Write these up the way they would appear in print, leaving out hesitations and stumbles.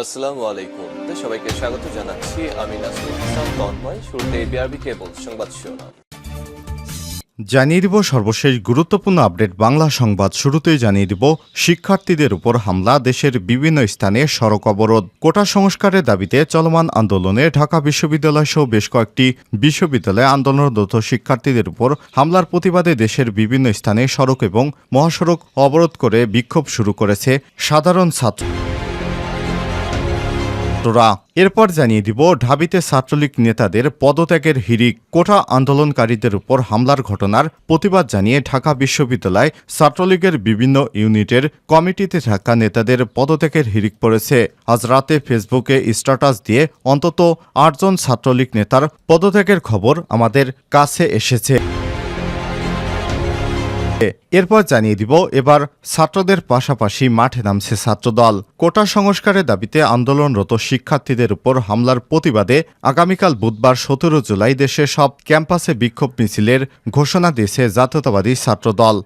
আসসালামু আলাইকুম। সবাইকে স্বাগত জানাচ্ছি। আমি নাসরুল ইসলাম তন্ময়। শুরুতে বিআরবি কেবল সংবাদ শিরোনাম জানিয়ে দিব সর্বশেষ গুরুত্বপূর্ণ আপডেট বাংলা সংবাদ। শুরুতেই জানিয়ে দিব শিক্ষার্থীদের উপর হামলা, দেশের বিভিন্ন স্থানে সড়ক অবরোধ। কোটা সংস্কারের দাবিতে চলমান আন্দোলনে ঢাকা বিশ্ববিদ্যালয় সহ বেশ কয়েকটি বিশ্ববিদ্যালয়ে আন্দোলনরত শিক্ষার্থীদের উপর হামলার প্রতিবাদে দেশের বিভিন্ন স্থানে সড়ক এবং মহাসড়ক অবরোধ করে বিক্ষোভ শুরু করেছে সাধারণ ছাত্র। এরপর জানিয়ে দিব ঢাবিতে ছাত্রলীগ নেতাদের পদত্যাগের হিড়িক। কোটা আন্দোলনকারীদের উপর হামলার ঘটনার প্রতিবাদ জানিয়ে ঢাকা বিশ্ববিদ্যালয় ছাত্রলীগের বিভিন্ন ইউনিটের কমিটিতে থাকা নেতাদের পদত্যাগের হিড়িক পড়েছে। আজ রাতে ফেসবুকে স্ট্যাটাস দিয়ে অন্তত ৮ জন ছাত্রলীগ নেতার পদত্যাগের খবর আমাদের কাছে এসেছে। এরপর জানিয়ে দিব এবার ছাত্রদের পাশাপাশি মাঠে নামছে ছাত্রদল। কোটা সংস্কারের দাবিতে আন্দোলনরত শিক্ষার্থীদের উপর হামলার প্রতিবাদে আগামীকাল বুধবার ১৭ জুলাই দেশের সব ক্যাম্পাসে বিক্ষোভ মিছিলের ঘোষণা দিয়েছে জাতীয়তাবাদী ছাত্রদল।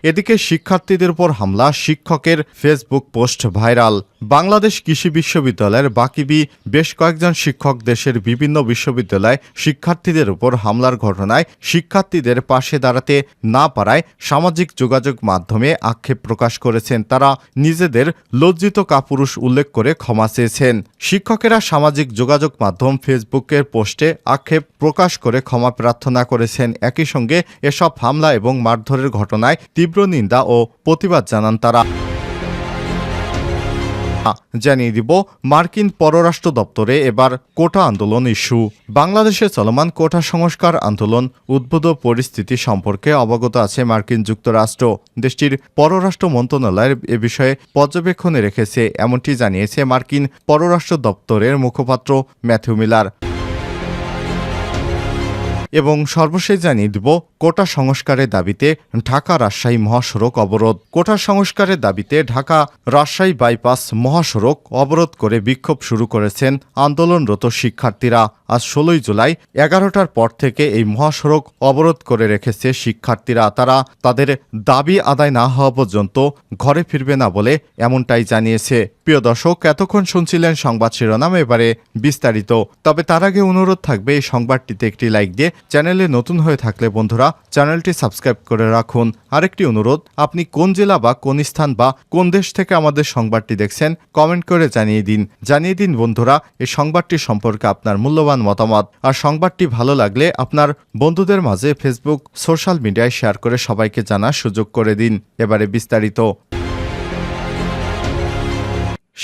এদিকে শিক্ষার্থীদের উপর হামলা, শিক্ষকের ফেসবুক পোস্ট ভাইরাল। বাংলাদেশ কৃষি বিশ্ববিদ্যালয়ের বাকিবি বেশ কয়েকজন শিক্ষক দেশের বিভিন্ন বিশ্ববিদ্যালয়ে শিক্ষার্থীদের উপর হামলার ঘটনায় শিক্ষার্থীদের পাশে দাঁড়াতে না পারায় সামাজিক যোগাযোগ মাধ্যমে আক্ষেপ প্রকাশ করেছেন। তারা নিজেদের লজ্জিত কাপুরুষ উল্লেখ করে ক্ষমা চেয়েছেন। শিক্ষকেরা সামাজিক যোগাযোগ মাধ্যম ফেসবুকের পোস্টে আক্ষেপ প্রকাশ করে ক্ষমা প্রার্থনা করেছেন। একই সঙ্গে এসব হামলা এবং মারধরের ঘটনায় তীব্র নিন্দা ও প্রতিবাদ জানান তারা। জানিয়ে দিব মার্কিন পররাষ্ট্র দপ্তরে এবার কোটা আন্দোলন ইস্যু। বাংলাদেশে চলমান কোটা সংস্কার আন্দোলন উদ্ভূত পরিস্থিতি সম্পর্কে অবগত আছে মার্কিন যুক্তরাষ্ট্র। দেশটির পররাষ্ট্র মন্ত্রণালয়ের এ বিষয়ে পর্যবেক্ষণে রেখেছে, এমনটি জানিয়েছে মার্কিন পররাষ্ট্র দপ্তরের মুখপাত্র ম্যাথিউ মিলার। এবং সর্বশেষ জানিয়ে দিব কোটা সংস্কারের দাবিতে ঢাকা রাজশাহী মহাসড়ক অবরোধ। কোটা সংস্কারের দাবিতে ঢাকা রাজশাহী বাইপাস মহাসড়ক অবরোধ করে বিক্ষোভ শুরু করেছেন আন্দোলনরত শিক্ষার্থীরা। আজ ১৬ জুলাই ১১টার পর থেকে এই মহাসড়ক অবরোধ করে রেখেছে শিক্ষার্থীরা। তারা তাদের দাবি আদায় না হওয়া পর্যন্ত ঘরে ফিরবে না বলে এমনটাই জানিয়েছে। প্রিয় দর্শক, এতক্ষণ শুনছিলেন সংবাদ শিরোনাম, এবারে বিস্তারিত। তবে তার আগে অনুরোধ থাকবে এই সংবাদটিতে একটি লাইক দিয়ে চ্যানেলে নতুন হয়ে থাকলে বন্ধুরা চ্যানেলটি সাবস্ক্রাইব করে রাখুন। আরেকটি অনুরোধ, আপনি কোন জেলা বা কোন স্থান বা কোন দেশ থেকে আমাদের সংবাদটি দেখছেন কমেন্ট করে জানিয়ে দিন বন্ধুরা এই সংবাদটি সম্পর্কে আপনার মূল্যবান মতামত। আর সংবাদটি ভালো লাগলে আপনার বন্ধুদের মাঝে ফেসবুক সোশ্যাল মিডিয়ায় শেয়ার করে সবাইকে জানার সুযোগ করে দিন। এবারে বিস্তারিত।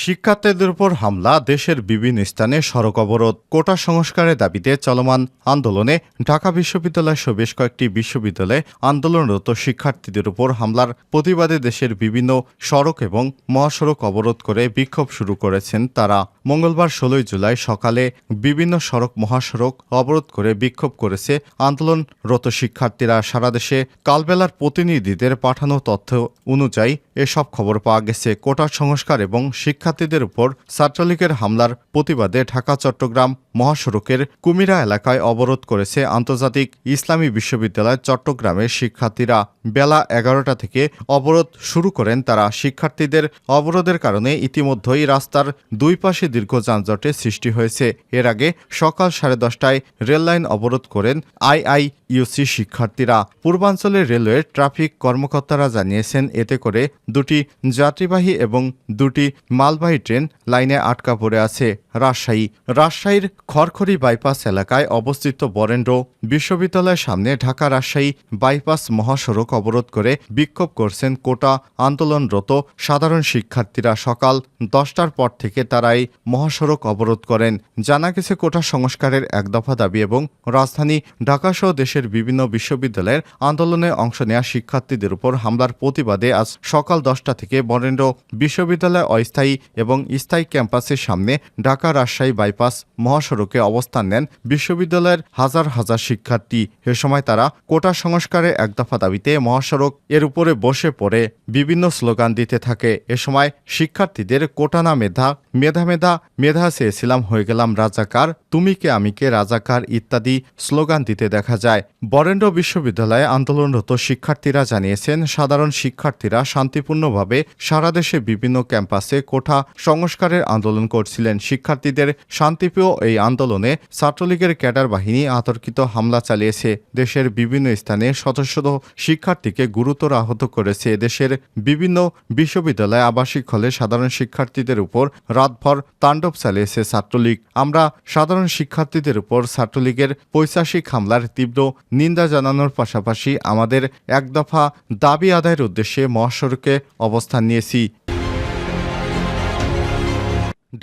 শিক্ষার্থীদের উপর হামলা, দেশের বিভিন্ন স্থানে সড়ক অবরোধ। কোটা সংস্কারের দাবিতে চলমান আন্দোলনে ঢাকা বিশ্ববিদ্যালয় সহ বেশ কয়েকটি বিশ্ববিদ্যালয়ে আন্দোলনরত শিক্ষার্থীদের উপর হামলার প্রতিবাদে দেশের বিভিন্ন সড়ক এবং মহাসড়ক অবরোধ করে বিক্ষোভ শুরু করেছেন তারা। মঙ্গলবার ১৬ জুলাই সকালে বিভিন্ন সড়ক মহাসড়ক অবরোধ করে বিক্ষোভ করেছে আন্দোলনরত শিক্ষার্থীরা। সারা দেশে কালবেলার প্রতিনিধিদের পাঠানো তথ্য অনুযায়ী এসব খবর পাওয়া গেছে। কোটা সংস্কার এবং শিক্ষার্থীদের উপর ছাত্রলীগের হামলার প্রতিবাদে ঢাকা চট্টগ্রাম মহাসড়কের কুমিরা এলাকায় অবরোধ করেছে আন্তর্জাতিক ইসলামী বিশ্ববিদ্যালয় চট্টগ্রামের শিক্ষার্থীরা। বেলা ১১টা থেকে অবরোধ শুরু করেন তারা। শিক্ষার্থীদের অবরোধের কারণে ইতিমধ্যেই রাস্তার দুই পাশে দীর্ঘ যানজটের সৃষ্টি হয়েছে। এর আগে সকাল 10:30টায় রেললাইন অবরোধ করেন আইআইইউসি শিক্ষার্থীরা। পূর্বাঞ্চলের রেলওয়ের ট্রাফিক কর্মকর্তারা জানিয়েছেন এতে করে দুটি যাত্রীবাহী এবং দুটি মালবাহী ট্রেন লাইনে আটকা পড়ে আছে। রাজশাহীর খড়খড়ি বাইপাস এলাকায় অবস্থিত বরেন্দ্র বিশ্ববিদ্যালয়ের সামনে ঢাকা রাজশাহী বাইপাস মহাসড়ক অবরোধ করে বিক্ষোভ করছেন কোটা আন্দোলনরত সাধারণ শিক্ষার্থীরা। সকাল 10টার পর থেকে তারা এই মহাসড়ক অবরোধ করেন। জানা গেছে কোটা সংস্কারের এক দফা দাবি এবং রাজধানী ঢাকাসহ দেশের বিভিন্ন বিশ্ববিদ্যালয়ের আন্দোলনে অংশ নেওয়া শিক্ষার্থীদের উপর হামলার প্রতিবাদে আজ সকাল 10টা থেকে বরেন্দ্র বিশ্ববিদ্যালয় অস্থায়ী এবং স্থায়ী ক্যাম্পাসের সামনে ঢাকা রাজশাহী বাইপাস মহাসড়কে অবস্থান নেন বিশ্ববিদ্যালয়ের হাজার হাজার শিক্ষার্থী। এ সময় তারা কোটা সংস্কারে এক দফা দাবিতে মহাসড়ক এর উপরে বসে পড়ে বিভিন্ন স্লোগান দিতে থাকে। এ সময় শিক্ষার্থীদের কোটা না মেধা, মেধা মেধা মেধা চেয়েছিলাম হয়ে গেলাম রাজাকার, তুমি কে আমি কে রাজাকার ইত্যাদি স্লোগান দিতে দেখা যায়। বরেন্দ্র বিশ্ববিদ্যালয়ে আন্দোলনরত শিক্ষার্থীরা জানিয়েছেন, সাধারণ শিক্ষার্থীরা শান্তিপূর্ণভাবে সারা দেশে বিভিন্ন ক্যাম্পাসে কোঠা সংস্কারের আন্দোলন করছিলেন। শিক্ষার্থীদের শান্তিপ্রিয় এই আন্দোলনে ছাত্রলীগের ক্যাডার বাহিনী অতর্কিত হামলা চালিয়েছে। দেশের বিভিন্ন স্থানে শত শত শিক্ষার্থীকে গুরুতর আহত করেছে। দেশের বিভিন্ন বিশ্ববিদ্যালয় আবাসিক হলে সাধারণ শিক্ষার্থীদের উপর রাতভর তাণ্ডব চালিয়েছে ছাত্রলীগ। আমরা সাধারণ শিক্ষার্থীদের উপর ছাত্রলীগের পৈশাচিক হামলার তীব্র নিন্দা জানানোর পাশাপাশি আমাদের এক দফা দাবি আদায়ের উদ্দেশ্যে মহাসড়কে অবস্থান নিয়েছি।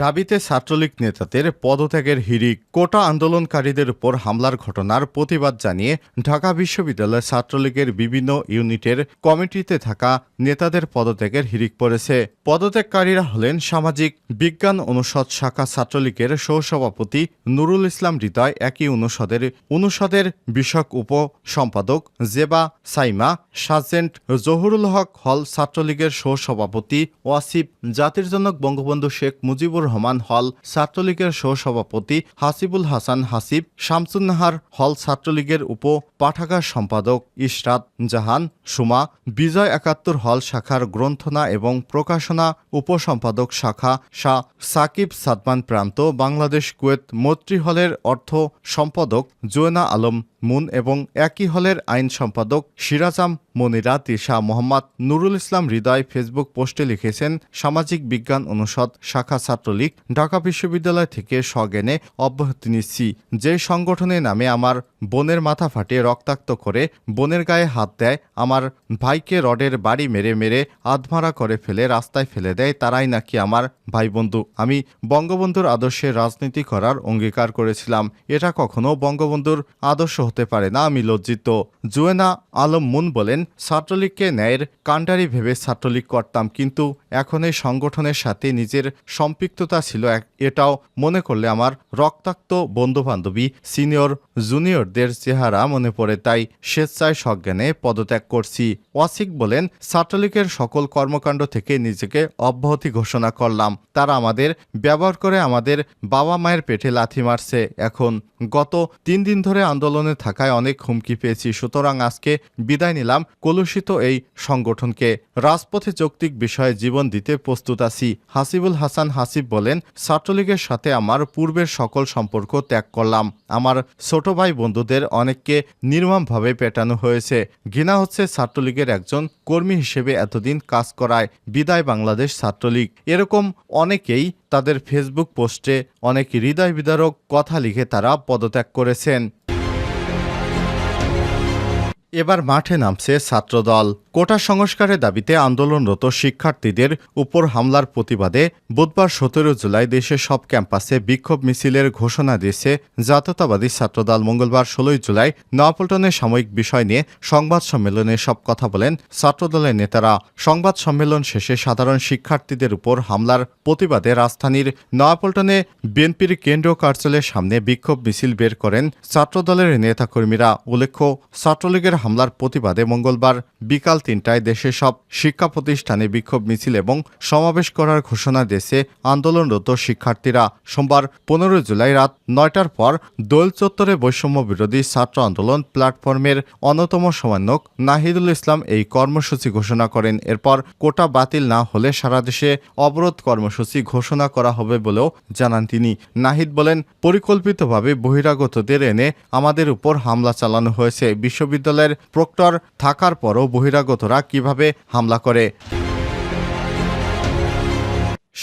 দাবিতে ছাত্রলীগ নেতাদের পদত্যাগের হিড়িক। কোটা আন্দোলনকারীদের উপর হামলার ঘটনার প্রতিবাদ জানিয়ে ঢাকা বিশ্ববিদ্যালয় ছাত্রলীগের বিভিন্ন ইউনিটের কমিটিতে থাকা নেতাদের পদত্যাগের হিড়িক পড়েছে। পদত্যাগকারীরা হলেন সামাজিক বিজ্ঞান অনুষদ শাখা ছাত্রলীগের সহসভাপতি নুরুল ইসলাম হৃদয়, একই অনুষদের বিষয়ক উপ সম্পাদক জেবা সাইমা, সার্জেন্ট জহুরুল হক হল ছাত্রলীগের সহসভাপতি ওয়াসিফ, জাতির জনক বঙ্গবন্ধু শেখ মুজিবুর রহমান হল ছাত্রলীগের সহসভাপতি হাসিবুল হাসান হাসিব, শামসুন্নাহার হল ছাত্রলীগের উপ পাঠাগার সম্পাদক ইশরাত জাহান সুমা, বিজয় ৭১ হল শাখার গ্রন্থনা এবং প্রকাশনা উপসম্পাদক শাখা শাহ সাকিব সাদমান প্রান্ত, বাংলাদেশ কুয়েত মৈত্রী হলের অর্থ সম্পাদক জোয়েনা আলম মুন এবং একই হলের আইন সম্পাদক সিরাজাম মনিরা তিশা। মোহাম্মদ নুরুল ইসলাম হৃদয় ফেসবুক পোস্টে লিখেছেন, সামাজিক বিজ্ঞান অনুষদ শাখা ছাত্রলীগ ঢাকা বিশ্ববিদ্যালয় থেকে সজ্ঞানে অব্যাহতি নিচ্ছি। যে সংগঠনের নামে আমার বোনের মাথা ফাটিয়ে রক্তাক্ত করে বোনের গায়ে হাত দেয়, আমার ভাইকে রডের বাড়ি মেরে মেরে আধমারা করে ফেলে রাস্তায় ফেলে দেয়, তারাই নাকি আমার ভাই বন্ধু। আমি বঙ্গবন্ধুর আদর্শে রাজনীতি করার অঙ্গীকার করেছিলাম। এটা কখনো বঙ্গবন্ধুর আদর্শ হতে পারে না। আমি লজ্জিত। জোয়েনা আলম মুন বলেন, ছাত্রলীগকে ন্যায়ের কাণ্ডারি ভেবে ছাত্রলীগ করতাম, কিন্তু এখন এই সংগঠনের সাথে নিজের সম্পৃক্ততা ছিল এটাও মনে করলে আমার রক্তাক্ত বন্ধুবান্ধবী সিনিয়র জুনিয়রদের চেহারা মনে পড়ে, তাই স্বেচ্ছায় সজ্ঞানে পদত্যাগ করছি। ওয়াসিক বলেন, ছাত্রলীগের সকল কর্মকাণ্ড থেকে নিজেকে অব্যাহতি ঘোষণা করলাম। তারা আমাদের ব্যবহার করে আমাদের বাবা মায়ের পেটে লাথি মারছে। এখন গত ৩ দিন ধরে আন্দোলনে থাকায় অনেক হুমকি পেয়েছি, সুতরাং আজকে বিদায় নিলাম কলুষিত এই সংগঠনকে। রাজপথে যৌক্তিক বিষয়ে জীবন দিতে প্রস্তুত আছি। হাসিবুল হাসান হাসিব বলেন, ছাত্রলীগের সাথে আমার পূর্বের সকল সম্পর্ক ত্যাগ করলাম। আমার ছোট ভাই বন্ধুদের অনেককে নির্মমভাবে পেটানো হয়েছে। ঘৃণা হচ্ছে ছাত্রলীগের একজন কর্মী হিসেবে এতদিন কাজ করায়। বিদায় বাংলাদেশ ছাত্রলীগ। এরকম অনেকেই তাদের ফেসবুক পোস্টে অনেক হৃদয় বিদারক কথা লিখে তারা পদত্যাগ করেছেন। এবার মাঠে নামছে ছাত্রদল। কোটা সংস্কারের দাবিতে আন্দোলনরত শিক্ষার্থীদের উপর হামলার প্রতিবাদে বুধবার ১৭ জুলাই দেশের সব ক্যাম্পাসে বিক্ষোভ মিছিলের ঘোষণা দিয়েছে জাতীয়তাবাদী ছাত্রদল। মঙ্গলবার ১৬ জুলাই নয়াপল্টনের সাময়িক বিষয় নিয়ে সংবাদ সম্মেলনে সব কথা বলেন ছাত্রদলের নেতারা। সংবাদ সম্মেলন শেষে সাধারণ শিক্ষার্থীদের উপর হামলার প্রতিবাদে রাজধানীর নয়াপল্টনে বিএনপির কেন্দ্রীয় কার্যালয়ের সামনে বিক্ষোভ মিছিল বের করেন ছাত্রদলের নেতাকর্মীরা। উল্লেখ্য, ছাত্রলীগের হামলার প্রতিবাদে মঙ্গলবার বিকাল ৩টায় দেশের সব শিক্ষা প্রতিষ্ঠানে বিক্ষোভ মিছিল এবং সমাবেশ করার ঘোষণা দিয়েছে আন্দোলনরত শিক্ষার্থীরা। সোমবার ১৫ জুলাই রাত ৯টার পর দোয়েল চত্বরে বৈষম্য বিরোধী ছাত্র আন্দোলন প্ল্যাটফর্মের অন্যতম সমন্বয়ক নাহিদুল ইসলাম এই কর্মসূচি ঘোষণা করেন। এরপর কোটা বাতিল না হলে সারা দেশে অবরোধ কর্মসূচি ঘোষণা করা হবে বলেও জানান তিনি। নাহিদ বলেন, পরিকল্পিতভাবে বহিরাগতদের এনে আমাদের উপর হামলা চালানো হয়েছে। বিশ্ববিদ্যালয়ের প্রক্টর থাকার পরও বহিরাগতরা কিভাবে হামলা করে?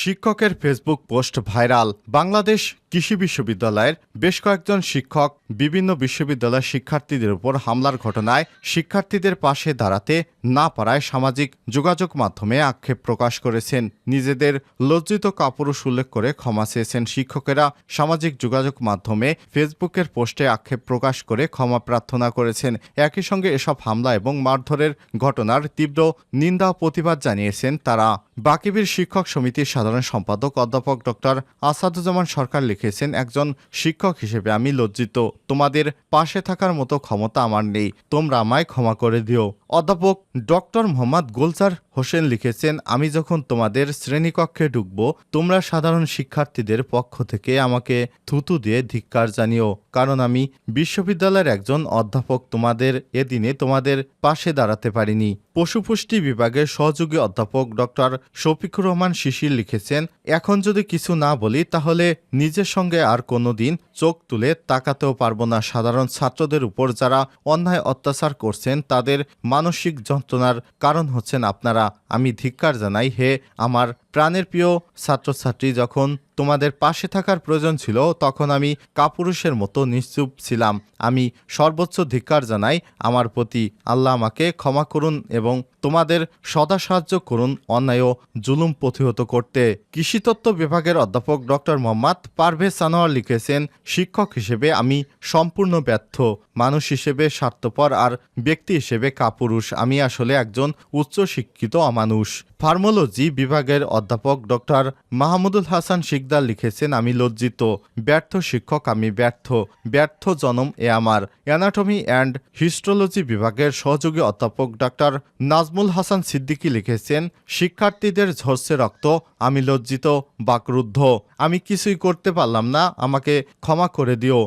শিক্ষকের ফেসবুক পোস্ট ভাইরাল। বাংলাদেশ কৃষি বিশ্ববিদ্যালয়ের বেশ কয়েকজন শিক্ষক বিভিন্ন বিশ্ববিদ্যালয়ের শিক্ষার্থীদের উপর হামলার ঘটনায় শিক্ষার্থীদের পাশে দাঁড়াতে না পারায় সামাজিক যোগাযোগ মাধ্যমে আক্ষেপ প্রকাশ করেছেন। নিজেদের লজ্জিত কাপুরুষ উল্লেখ করে ক্ষমা চেয়েছেন। শিক্ষকেরা সামাজিক যোগাযোগ মাধ্যমে ফেসবুকের পোস্টে আক্ষেপ প্রকাশ করে ক্ষমা প্রার্থনা করেছেন। একই সঙ্গে এসব হামলা এবং মারধরের ঘটনার তীব্র নিন্দা ও প্রতিবাদ জানিয়েছেন তারা। বাকিবির শিক্ষক সমিতির সাধারণ সম্পাদক অধ্যাপক ডক্টর আসাদুজ্জামান সরকার লিখেছেন, একজন শিক্ষক হিসেবে আমি লজ্জিত। তোমাদের পাশে থাকার মতো ক্ষমতা আমার নেই। তোমরা আমায় ক্ষমা করে দিও। অধ্যাপক ডক্টর মোহাম্মদ গোলজার হোসেন লিখেছেন, আমি যখন তোমাদের শ্রেণীকক্ষে ঢুকব তোমরা সাধারণ শিক্ষার্থীদের পক্ষ থেকে আমাকে থুতু দিয়ে ধিক্কার জানিও, কারণ আমি বিশ্ববিদ্যালয়ের একজন অধ্যাপক। তোমাদের এদিনে তোমাদের পাশে দাঁড়াতে পারিনি। পশুপুষ্টি বিভাগের সহযোগী অধ্যাপক ডক্টর শফিকুর রহমান শিশির লিখেছেন, এখন যদি কিছু না বলি তাহলে নিজের সঙ্গে আর কোনোদিন চোখ তুলে তাকাতেও পারবো না। সাধারণ ছাত্রদের উপর যারা অন্যায় অত্যাচার করছেন তাদের মানসিক যন্ত্রণার কারণ হচ্ছেন আপনারা। আমি ধিক্কার জানাই হে আমার প্রাণের প্রিয় ছাত্রছাত্রী, যখন তোমাদের পাশে থাকার প্রয়োজন ছিল তখন আমি কাপুরুষের মতো নিশ্চুপ ছিলাম। আমি সর্বোচ্চ ধিক্কার জানাই আমার প্রতি। আল্লাহ আমাকে ক্ষমা করুন এবং তোমাদের সদা সাহায্য করুন অন্যায় ও জুলুম প্রতিহত করতে। কৃষিতত্ত্ব বিভাগের অধ্যাপক ডক্টর মোহাম্মদ পারভেজ সানোয়ার লিখেছেন, শিক্ষক হিসেবে আমি সম্পূর্ণ ব্যর্থ, মানুষ হিসেবে স্বার্থপর আর ব্যক্তি হিসেবে কাপুরুষ। আমি আসলে একজন উচ্চশিক্ষিত অমানুষ। ফার্মোলজি বিভাগের অধ্যাপক ডক্টর মাহমুদুল হাসান শিকদার লিখেছেন, আমি লজ্জিত, ব্যর্থ শিক্ষক, আমি ব্যর্থ জনম এ আমার। অ্যানাটমি অ্যান্ড হিস্টোলজি বিভাগের সহযোগী অধ্যাপক ডক্টর নাজমুল হাসান সিদ্দিকী লিখেছেন, শিক্ষার্থীদের ঝরছে রক্ত, আমি লজ্জিত, বাকরুদ্ধ, আমি কিছুই করতে পারলাম না, আমাকে ক্ষমা করে দিও।